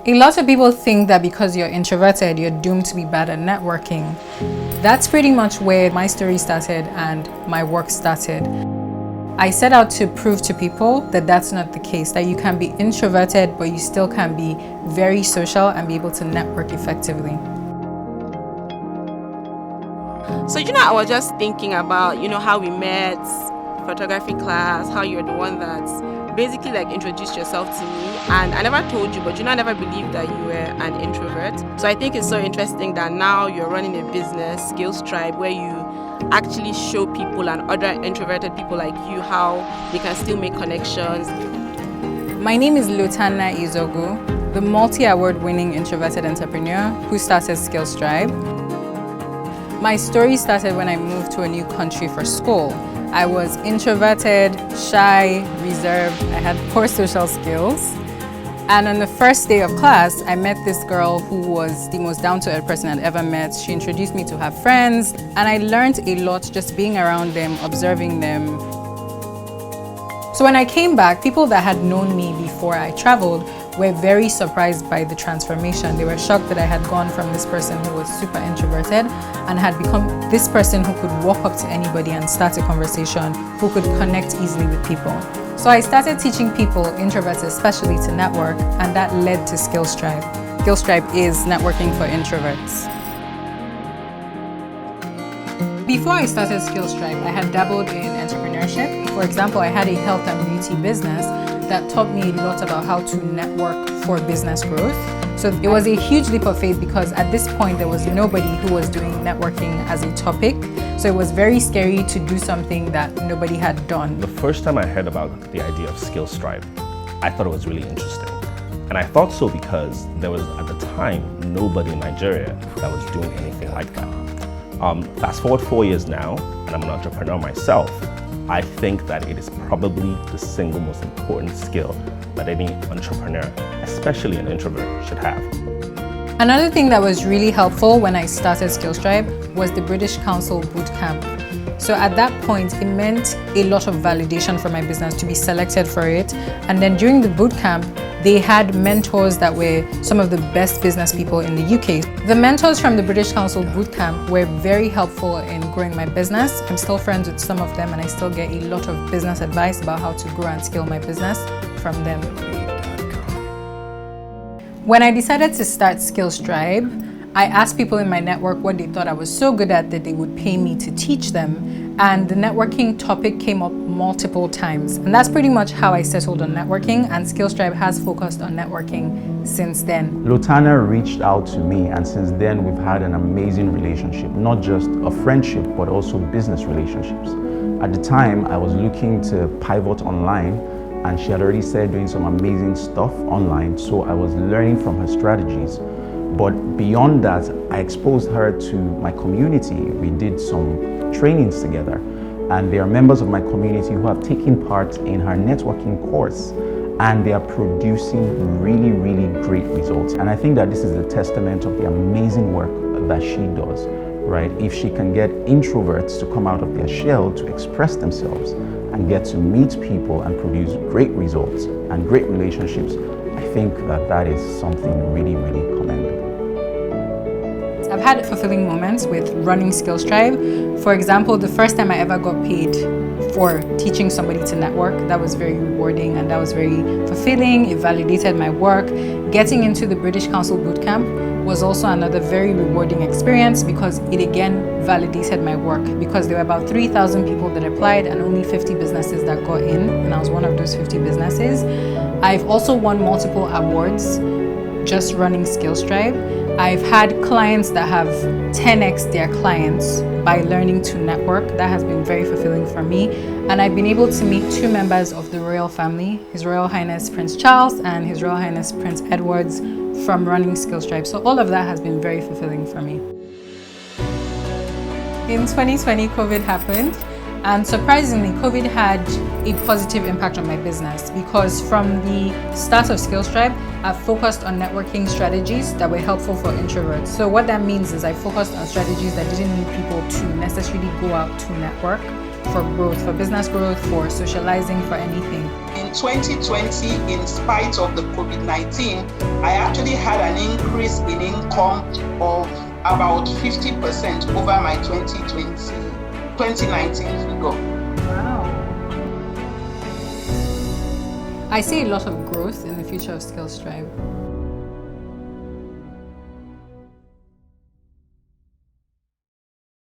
A lot of people think that because you're introverted, you're doomed to be bad at networking. That's pretty much where my story started and my work started. I set out to prove to people that that's not the case, that you can be introverted, but you still can be very social and be able to network effectively. So, I was just thinking about, how we met, photography class, how you're the one that's basically like introduced yourself to me. And I never told you, but I never believed that you were an introvert. So I think it's so interesting that now you're running a business, Skills Tribe, where you actually show people and other introverted people like you how they can still make connections. My name is Lotanna Izogu, the multi-award winning introverted entrepreneur who started Skills Tribe. My story started when I moved to a new country for school. I was introverted, shy, reserved. I had poor social skills. And on the first day of class, I met this girl who was the most down-to-earth person I'd ever met. She introduced me to her friends, and I learned a lot just being around them, observing them. So when I came back, people that had known me before I traveled were very surprised by the transformation. They were shocked that I had gone from this person who was super introverted and had become this person who could walk up to anybody and start a conversation, who could connect easily with people. So I started teaching people, introverts especially, to network, and that led to Skills Tribe. Skills Tribe is networking for introverts. Before I started Skills Tribe, I had dabbled in entrepreneurship. For example, I had a health and beauty business that taught me a lot about how to network for business growth. So it was a huge leap of faith because at this point there was nobody who was doing networking as a topic. So it was very scary to do something that nobody had done. The first time I heard about the idea of Skills Tribe, I thought it was really interesting. And I thought so because there was at the time nobody in Nigeria that was doing anything like that. Fast forward 4 years now, and I'm an entrepreneur myself, I think that it is probably the single most important skill that any entrepreneur, especially an introvert, should have. Another thing that was really helpful when I started Skills Tribe was the British Council Bootcamp. So at that point, it meant a lot of validation for my business to be selected for it. And then during the bootcamp, they had mentors that were some of the best business people in the UK. The mentors from the British Council Bootcamp were very helpful in growing my business. I'm still friends with some of them and I still get a lot of business advice about how to grow and scale my business from them. When I decided to start Skills Tribe, I asked people in my network what they thought I was so good at that they would pay me to teach them. And the networking topic came up multiple times. And that's pretty much how I settled on networking, and Skills Tribe has focused on networking since then. Lotanna reached out to me, and since then we've had an amazing relationship, not just a friendship, but also business relationships. At the time, I was looking to pivot online, and she had already started doing some amazing stuff online, so I was learning from her strategies. But beyond that, I exposed her to my community. We did some trainings together, and there are members of my community who have taken part in her networking course, and they are producing really, really great results. And I think that this is a testament of the amazing work that she does, right? If she can get introverts to come out of their shell to express themselves and get to meet people and produce great results and great relationships, I think that that is something really, really commendable. I've had fulfilling moments with running Skills Tribe. For example, the first time I ever got paid for teaching somebody to network, that was very rewarding and that was very fulfilling. It validated my work. Getting into the British Council Bootcamp was also another very rewarding experience because it again validated my work, because there were about 3,000 people that applied and only 50 businesses that got in, and I was one of those 50 businesses. I've also won multiple awards just running Skills Tribe. I've had clients that have 10x their clients by learning to network. That has been very fulfilling for me. And I've been able to meet two members of the royal family, His Royal Highness Prince Charles and His Royal Highness Prince Edwards, from running Skills Tribe. So all of that has been very fulfilling for me. In 2020, COVID happened. And surprisingly, COVID had a positive impact on my business because from the start of Skills Tribe, I've focused on networking strategies that were helpful for introverts. So what that means is I focused on strategies that didn't need people to necessarily go out to network for growth, for business growth, for socializing, for anything. In 2020, in spite of the COVID-19, I actually had an increase in income of about 50% over my 2019 figure. Wow. I see a lot of growth in the future of Skills Tribe.